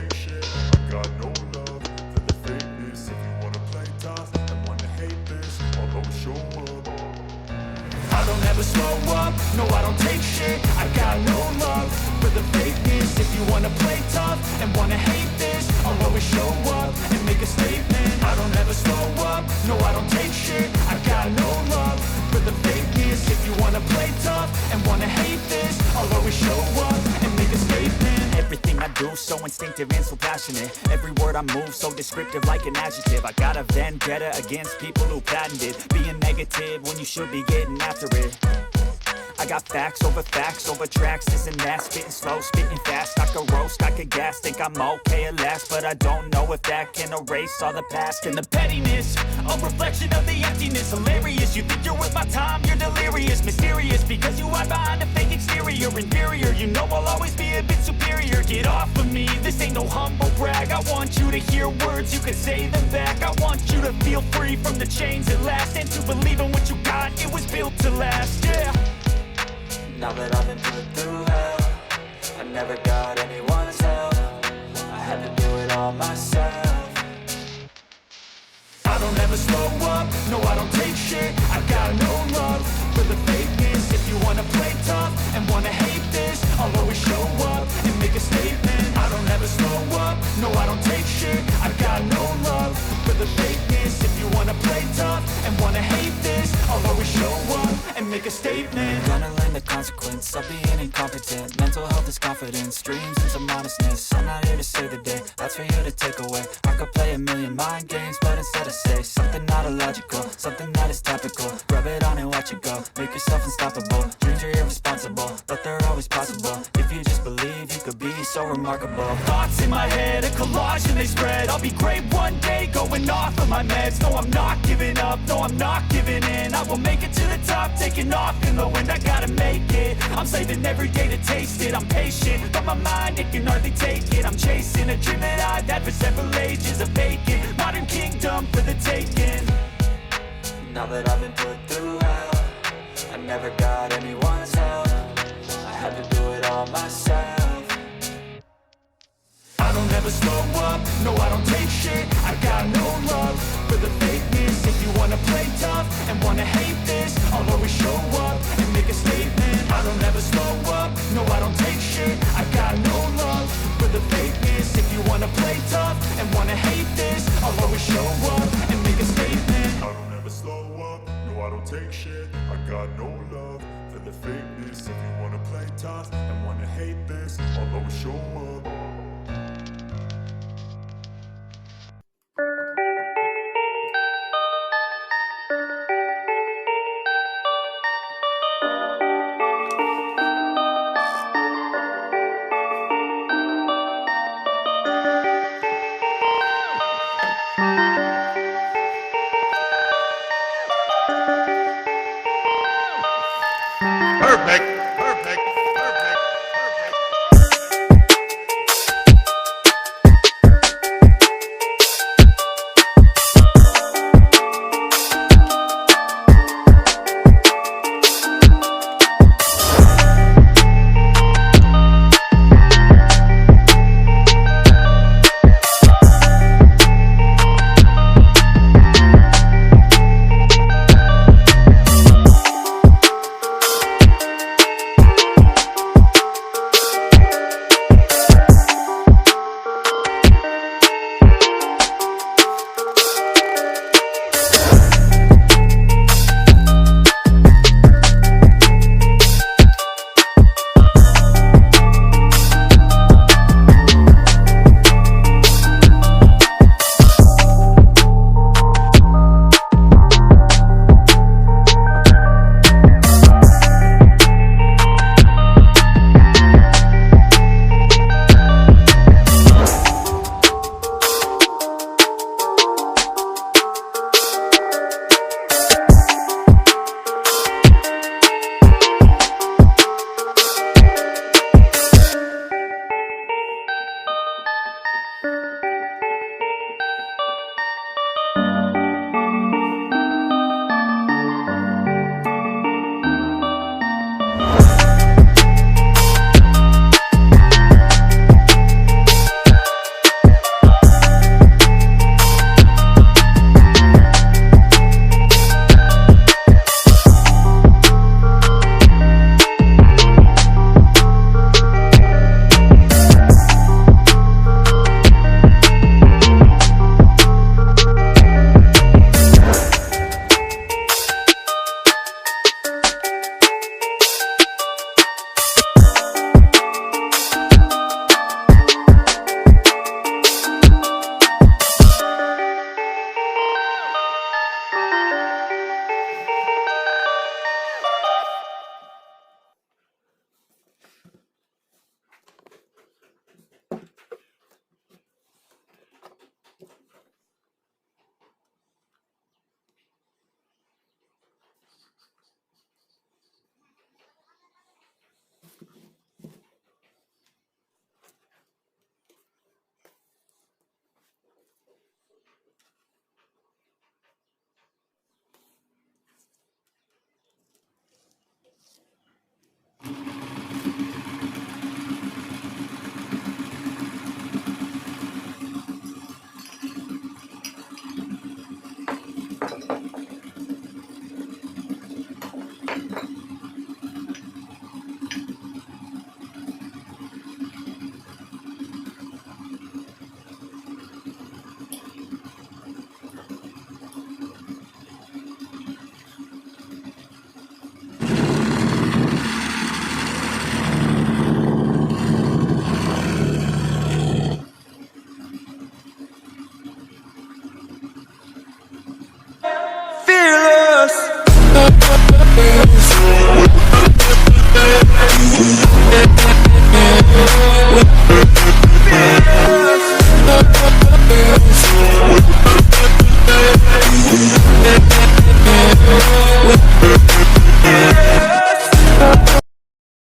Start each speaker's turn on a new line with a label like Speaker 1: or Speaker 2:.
Speaker 1: take shit, I got no love for the fakeness. If you wanna play tough and wanna hate this, I'll always show up. I don't ever slow up, no I don't take shit, I got no love for the fakeness. If you wanna play tough and wanna hate this, I'll always show up and make a statement. I don't ever slow up, no I don't take shit, I got no love for the fakeness. If you wanna play tough and wanna hate this, I'll always show up and make a statement.
Speaker 2: Everything I do so instinctive and so passionate. Every word I move so descriptive like an adjective. I got a vendetta against people who patented being negative when you should be getting after it. I got facts over tracks, this and that. Spitting slow, spitting fast, I could roast, I could gas. Think I'm okay at last, but I don't know if that can erase all the past. And the pettiness, a reflection of the emptiness. Hilarious, you think you're worth my time, you're delirious. Mysterious, because you hide behind a fake exterior. Inferior, you know I'll always be a bit superior. Get off of me, this ain't no humble brag. I want you to hear words, you can say them back. I want you to feel free from the chains at last, and to believe in what you got, it was built to last, yeah.
Speaker 3: Now that I've been put through hell, I never got anyone's help. I had to do it all myself.
Speaker 1: I don't ever slow up, no I don't take shit, I got no love for the fakeness. If you wanna play tough and wanna hate this, I'll always show up and make a statement. I don't ever slow up, no I don't take shit, I got no love for the fakeness. If you wanna play tough and wanna hate this, I'll always show up and make a statement.
Speaker 3: Gonna learn the consequence of being incompetent. Mental health is confidence, dreams into modestness. I'm not here to save the day, that's for you to take away. I could play a million mind games, but instead I say something not illogical, something that is topical. Rub it on and watch it go, make yourself unstoppable. Dreams are irresponsible, but they're always possible. If you just believe, you could be so remarkable.
Speaker 2: Thoughts in my head, a collage and they spread. I'll be great one day, going off of my meds. No, I'm not giving up, no, I'm not giving in. I will make it to the top, taking off in the wind. I gotta make it, I'm saving every day to taste it. I'm patient, but my mind, it can hardly take it. I'm chasing a dream that I've had for several ages. A vacant, modern kingdom for the taking.
Speaker 3: Now that I've been put through hell, I never got anyone's help. I had to do it all myself.
Speaker 1: I don't ever slow up, no I don't take shit, I got no love for the fakeness. If you wanna play tough and wanna hate this, I'll always show up and make a statement. I don't ever slow up, no I don't take shit, I got no love for the fakeness. If you wanna play tough and wanna hate this, I'll always show up and make a statement. I don't ever slow up, no I don't take shit, I got no love for the fakeness. If you wanna play tough and wanna hate this, I'll always show up.